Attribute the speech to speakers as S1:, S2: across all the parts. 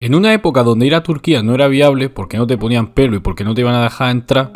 S1: En una época donde ir a Turquía no era viable porque no te ponían pelo y porque no te iban a dejar entrar,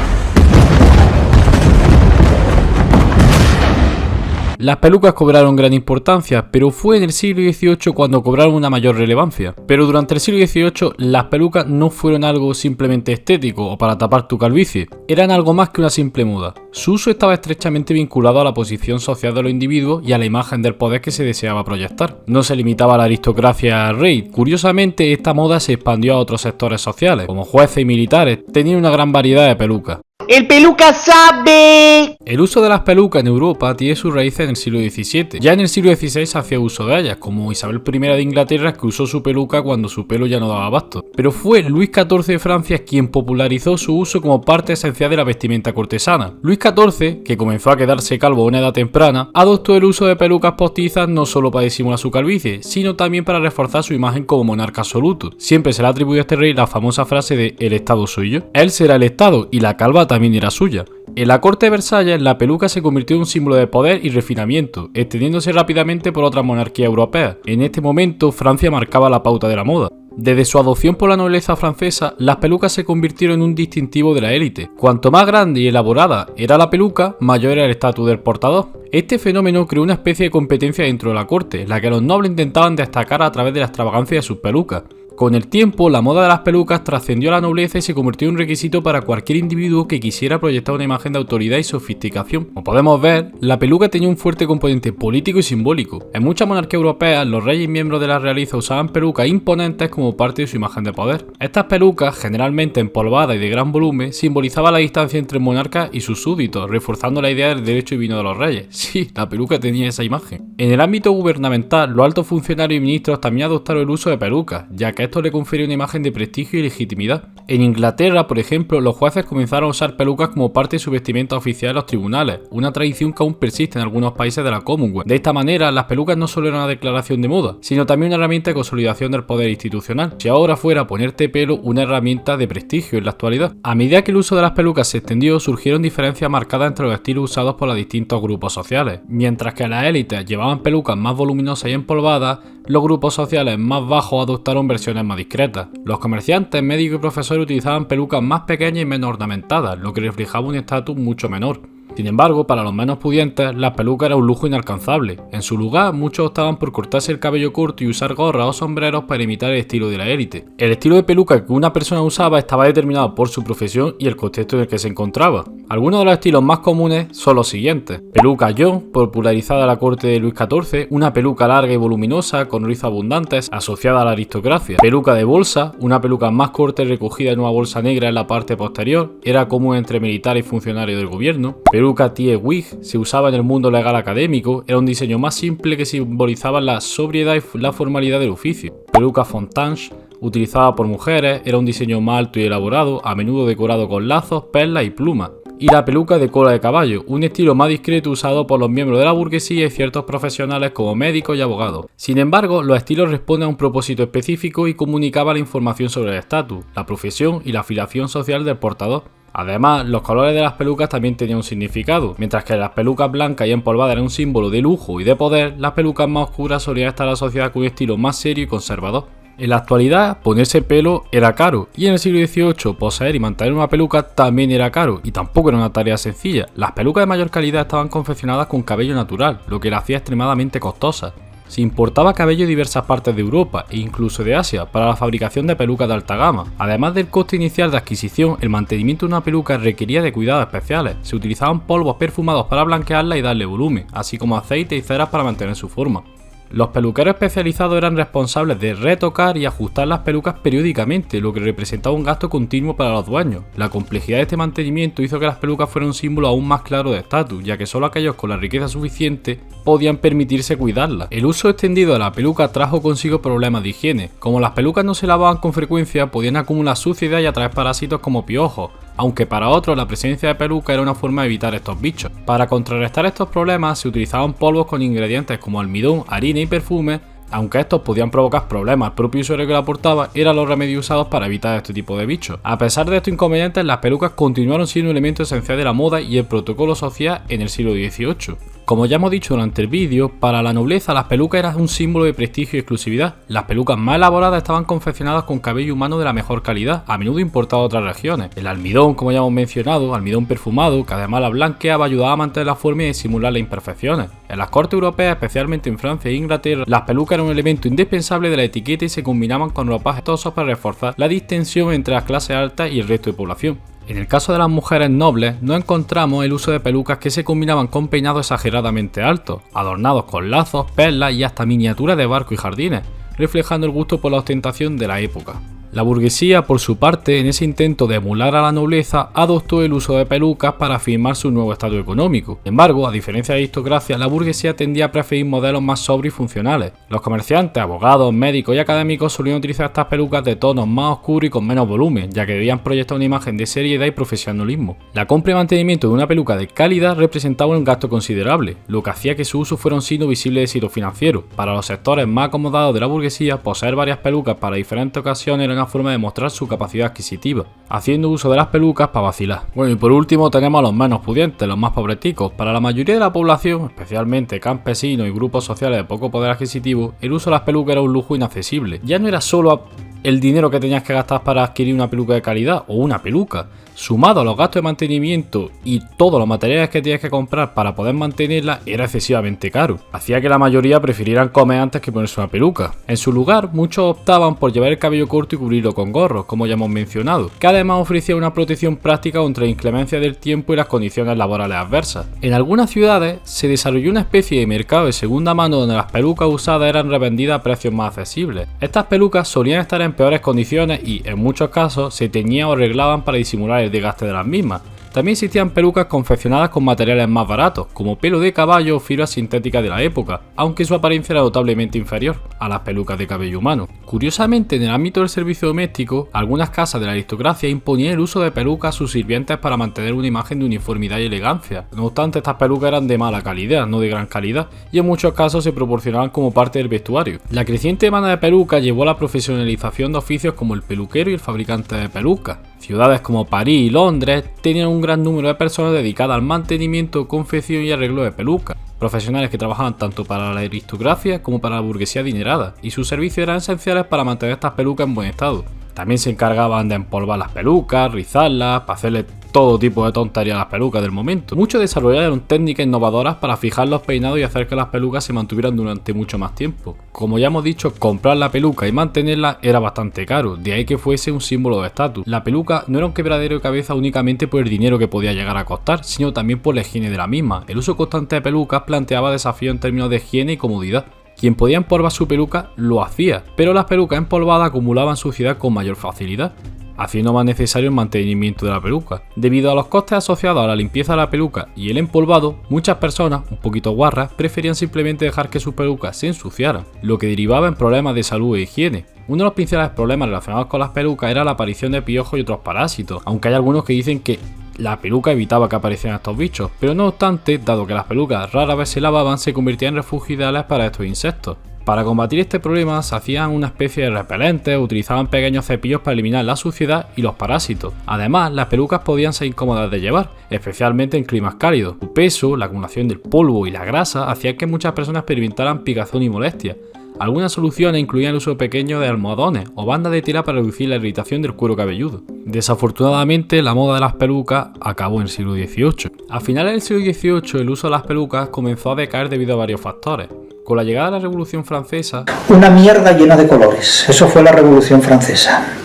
S1: las pelucas cobraron gran importancia, pero fue en el siglo XVIII cuando cobraron una mayor relevancia. Pero durante el siglo XVIII las pelucas no fueron algo simplemente estético o para tapar tu calvicie, eran algo más que una simple moda. Su uso estaba estrechamente vinculado a la posición social de los individuos y a la imagen del poder que se deseaba proyectar. No se limitaba a la aristocracia y al rey, curiosamente esta moda se expandió a otros sectores sociales, como jueces y militares, tenían una gran variedad de pelucas.
S2: ¡El peluca sabe!
S1: El uso de las pelucas en Europa tiene sus raíces en el siglo XVII. Ya en el siglo XVI se hacía uso de ellas, como Isabel I de Inglaterra, que usó su peluca cuando su pelo ya no daba abasto. Pero fue Luis XIV de Francia quien popularizó su uso como parte esencial de la vestimenta cortesana. Luis XIV, que comenzó a quedarse calvo a una edad temprana, adoptó el uso de pelucas postizas no solo para disimular su calvicie, sino también para reforzar su imagen como monarca absoluto. Siempre se le atribuye a este rey la famosa frase de "el Estado soy yo". Él será el Estado y la calva también era suya. En la corte de Versalles, la peluca se convirtió en un símbolo de poder y refinamiento, extendiéndose rápidamente por otras monarquías europeas. En este momento, Francia marcaba la pauta de la moda. Desde su adopción por la nobleza francesa, las pelucas se convirtieron en un distintivo de la élite. Cuanto más grande y elaborada era la peluca, mayor era el estatus del portador. Este fenómeno creó una especie de competencia dentro de la corte, la que los nobles intentaban destacar a través de la extravagancia de sus pelucas. Con el tiempo, la moda de las pelucas trascendió a la nobleza y se convirtió en un requisito para cualquier individuo que quisiera proyectar una imagen de autoridad y sofisticación. Como podemos ver, la peluca tenía un fuerte componente político y simbólico. En muchas monarquías europeas, los reyes y miembros de la realeza usaban pelucas imponentes como parte de su imagen de poder. Estas pelucas, generalmente empolvadas y de gran volumen, simbolizaban la distancia entre el monarca y sus súbditos, reforzando la idea del derecho divino de los reyes. Sí, la peluca tenía esa imagen. En el ámbito gubernamental, los altos funcionarios y ministros también adoptaron el uso de pelucas, ya que esto le confería una imagen de prestigio y legitimidad. En Inglaterra, por ejemplo, los jueces comenzaron a usar pelucas como parte de su vestimenta oficial en los tribunales, una tradición que aún persiste en algunos países de la Commonwealth. De esta manera, las pelucas no solo eran una declaración de moda, sino también una herramienta de consolidación del poder institucional. Si ahora fuera ponerte pelo una herramienta de prestigio en la actualidad. A medida que el uso de las pelucas se extendió, surgieron diferencias marcadas entre los estilos usados por los distintos grupos sociales. Mientras que las élites llevaban pelucas más voluminosas y empolvadas, los grupos sociales más bajos adoptaron versiones más discretas. Los comerciantes, médicos y profesores utilizaban pelucas más pequeñas y menos ornamentadas, lo que reflejaba un estatus mucho menor. Sin embargo, para los menos pudientes, la peluca era un lujo inalcanzable. En su lugar, muchos optaban por cortarse el cabello corto y usar gorras o sombreros para imitar el estilo de la élite. El estilo de peluca que una persona usaba estaba determinado por su profesión y el contexto en el que se encontraba. Algunos de los estilos más comunes son los siguientes: peluca John, popularizada en la corte de Luis XIV, una peluca larga y voluminosa con rizos abundantes, asociada a la aristocracia. Peluca de bolsa, una peluca más corta y recogida en una bolsa negra en la parte posterior, era común entre militares y funcionarios del gobierno. Peluca tie wig se usaba en el mundo legal académico, era un diseño más simple que simbolizaba la sobriedad y la formalidad del oficio. Peluca fontange, utilizada por mujeres, era un diseño más alto y elaborado, a menudo decorado con lazos, perlas y plumas. Y la peluca de cola de caballo, un estilo más discreto usado por los miembros de la burguesía y ciertos profesionales como médicos y abogados. Sin embargo, los estilos responden a un propósito específico y comunicaban la información sobre el estatus, la profesión y la afiliación social del portador. Además, los colores de las pelucas también tenían un significado. Mientras que las pelucas blancas y empolvadas eran un símbolo de lujo y de poder, las pelucas más oscuras solían estar asociadas con un estilo más serio y conservador. En la actualidad, ponerse pelo era caro, y en el siglo XVIII poseer y mantener una peluca también era caro, y tampoco era una tarea sencilla. Las pelucas de mayor calidad estaban confeccionadas con cabello natural, lo que las hacía extremadamente costosas. Se importaba cabello de diversas partes de Europa e incluso de Asia para la fabricación de pelucas de alta gama. Además del coste inicial de adquisición, el mantenimiento de una peluca requería de cuidados especiales. Se utilizaban polvos perfumados para blanquearla y darle volumen, así como aceite y ceras para mantener su forma. Los peluqueros especializados eran responsables de retocar y ajustar las pelucas periódicamente, lo que representaba un gasto continuo para los dueños. La complejidad de este mantenimiento hizo que las pelucas fueran un símbolo aún más claro de estatus, ya que solo aquellos con la riqueza suficiente podían permitirse cuidarlas. El uso extendido de la peluca trajo consigo problemas de higiene. Como las pelucas no se lavaban con frecuencia, podían acumular suciedad y atraer parásitos como piojos, aunque para otros la presencia de peluca era una forma de evitar estos bichos. Para contrarrestar estos problemas se utilizaban polvos con ingredientes como almidón, harina y perfume. Aunque estos podían provocar problemas al propio usuario que la portaba, eran los remedios usados para evitar este tipo de bichos. A pesar de estos inconvenientes, las pelucas continuaron siendo un elemento esencial de la moda y el protocolo social en el siglo XVIII. Como ya hemos dicho durante el vídeo, para la nobleza las pelucas eran un símbolo de prestigio y exclusividad. Las pelucas más elaboradas estaban confeccionadas con cabello humano de la mejor calidad, a menudo importado de otras regiones. El almidón, como ya hemos mencionado, almidón perfumado, que además la blanqueaba, ayudaba a mantener la forma y disimular las imperfecciones. En las cortes europeas, especialmente en Francia e Inglaterra, las pelucas eran un elemento indispensable de la etiqueta y se combinaban con ropajes vistosos para reforzar la distinción entre las clases altas y el resto de población. En el caso de las mujeres nobles, no encontramos el uso de pelucas que se combinaban con peinados exageradamente altos, adornados con lazos, perlas y hasta miniaturas de barcos y jardines, reflejando el gusto por la ostentación de la época. La burguesía, por su parte, en ese intento de emular a la nobleza, adoptó el uso de pelucas para afirmar su nuevo estatus económico. Sin embargo, a diferencia de la aristocracia, la burguesía tendía a preferir modelos más sobrios y funcionales. Los comerciantes, abogados, médicos y académicos solían utilizar estas pelucas de tonos más oscuros y con menos volumen, ya que debían proyectar una imagen de seriedad y profesionalismo. La compra y mantenimiento de una peluca de calidad representaba un gasto considerable, lo que hacía que su uso fuera un signo visible de éxito financiero. Para los sectores más acomodados de la burguesía, poseer varias pelucas para diferentes ocasiones era una forma de mostrar su capacidad adquisitiva, haciendo uso de las pelucas para vacilar. Bueno, y por último tenemos a los menos pudientes, los más pobreticos. Para la mayoría de la población, especialmente campesinos y grupos sociales de poco poder adquisitivo, el uso de las pelucas era un lujo inaccesible. Ya no era solo el dinero que tenías que gastar para adquirir una peluca de calidad o una peluca, sumado a los gastos de mantenimiento y todos los materiales que tenías que comprar para poder mantenerla, era excesivamente caro. Hacía que la mayoría prefirieran comer antes que ponerse una peluca. En su lugar, muchos optaban por llevar el cabello corto y cubrirlo con gorros, como ya hemos mencionado, que además ofrecía una protección práctica contra la inclemencia del tiempo y las condiciones laborales adversas. En algunas ciudades se desarrolló una especie de mercado de segunda mano donde las pelucas usadas eran revendidas a precios más accesibles. Estas pelucas solían estar en peores condiciones y, en muchos casos, se teñían o arreglaban para disimular el desgaste de las mismas. También existían pelucas confeccionadas con materiales más baratos, como pelo de caballo o fibras sintéticas de la época, aunque su apariencia era notablemente inferior a las pelucas de cabello humano. Curiosamente, en el ámbito del servicio doméstico, algunas casas de la aristocracia imponían el uso de pelucas a sus sirvientes para mantener una imagen de uniformidad y elegancia. No obstante, estas pelucas eran de mala calidad, no de gran calidad, y en muchos casos se proporcionaban como parte del vestuario. La creciente demanda de pelucas llevó a la profesionalización de oficios como el peluquero y el fabricante de pelucas. Ciudades como París y Londres tenían un gran número de personas dedicadas al mantenimiento, confección y arreglo de pelucas, profesionales que trabajaban tanto para la aristocracia como para la burguesía adinerada, y sus servicios eran esenciales para mantener estas pelucas en buen estado. También se encargaban de empolvar las pelucas, rizarlas, para hacerle todo tipo de tonterías a las pelucas del momento. Muchos desarrollaron técnicas innovadoras para fijar los peinados y hacer que las pelucas se mantuvieran durante mucho más tiempo. Como ya hemos dicho, comprar la peluca y mantenerla era bastante caro, de ahí que fuese un símbolo de estatus. La peluca no era un quebradero de cabeza únicamente por el dinero que podía llegar a costar, sino también por la higiene de la misma. El uso constante de pelucas planteaba desafíos en términos de higiene y comodidad. Quien podía empolvar su peluca lo hacía, pero las pelucas empolvadas acumulaban suciedad con mayor facilidad, haciendo más necesario el mantenimiento de la peluca. Debido a los costes asociados a la limpieza de la peluca y el empolvado, muchas personas, un poquito guarras, preferían simplemente dejar que sus pelucas se ensuciaran, lo que derivaba en problemas de salud e higiene. Uno de los principales problemas relacionados con las pelucas era la aparición de piojos y otros parásitos, aunque hay algunos que dicen que la peluca evitaba que aparecieran estos bichos, pero no obstante, dado que las pelucas rara vez se lavaban, se convertían en refugio ideales para estos insectos. Para combatir este problema se hacían una especie de repelentes o utilizaban pequeños cepillos para eliminar la suciedad y los parásitos. Además, las pelucas podían ser incómodas de llevar, especialmente en climas cálidos. Su peso, la acumulación del polvo y la grasa hacían que muchas personas experimentaran picazón y molestia. Algunas soluciones incluían el uso pequeño de almohadones o bandas de tela para reducir la irritación del cuero cabelludo. Desafortunadamente, la moda de las pelucas acabó en el siglo XVIII. A finales del siglo XVIII, el uso de las pelucas comenzó a decaer debido a varios factores. Con la llegada de la Revolución Francesa...
S3: Una mierda llena de colores. Eso fue la Revolución Francesa.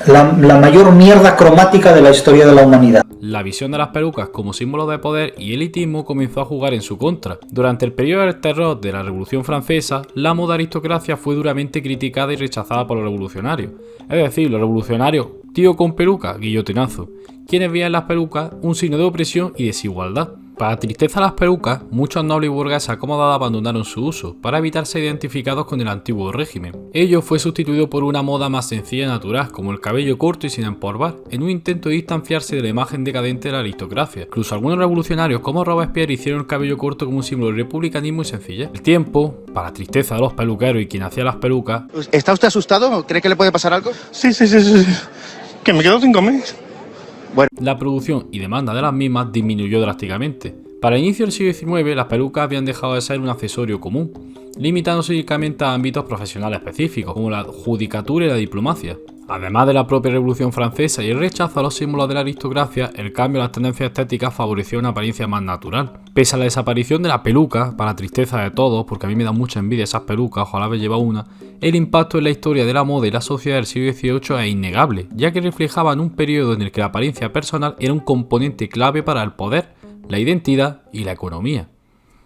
S3: La mayor mierda cromática de la historia de la humanidad.
S1: La visión de las pelucas como símbolo de poder y elitismo comenzó a jugar en su contra. Durante el periodo del terror de la Revolución Francesa, la moda aristocracia fue duramente criticada y rechazada por los revolucionarios. Es decir, los revolucionarios, tío con peluca, guillotinazo, quienes veían en las pelucas un signo de opresión y desigualdad. Para tristeza de las pelucas, muchos nobles y burgueses acomodados abandonaron su uso para evitar ser identificados con el antiguo régimen. Ello fue sustituido por una moda más sencilla y natural, como el cabello corto y sin empolvar, en un intento de distanciarse de la imagen decadente de la aristocracia. Incluso algunos revolucionarios como Robespierre hicieron el cabello corto como un símbolo de republicanismo y sencillez. El tiempo, para tristeza de los peluqueros y quien hacía las pelucas...
S4: ¿Está usted asustado? ¿Cree que le puede pasar algo?
S5: Sí. Que me quedo sin comer.
S1: La producción y demanda de las mismas disminuyó drásticamente. Para el inicio del siglo XIX, las pelucas habían dejado de ser un accesorio común, limitándose únicamente a ámbitos profesionales específicos, como la judicatura y la diplomacia. Además de la propia Revolución Francesa y el rechazo a los símbolos de la aristocracia, el cambio en las tendencias estéticas favoreció una apariencia más natural. Pese a la desaparición de la peluca, para tristeza de todos, porque a mí me da mucha envidia esas pelucas, ojalá me lleva una, el impacto en la historia de la moda y la sociedad del siglo XVIII es innegable, ya que reflejaban un periodo en el que la apariencia personal era un componente clave para el poder, la identidad y la economía.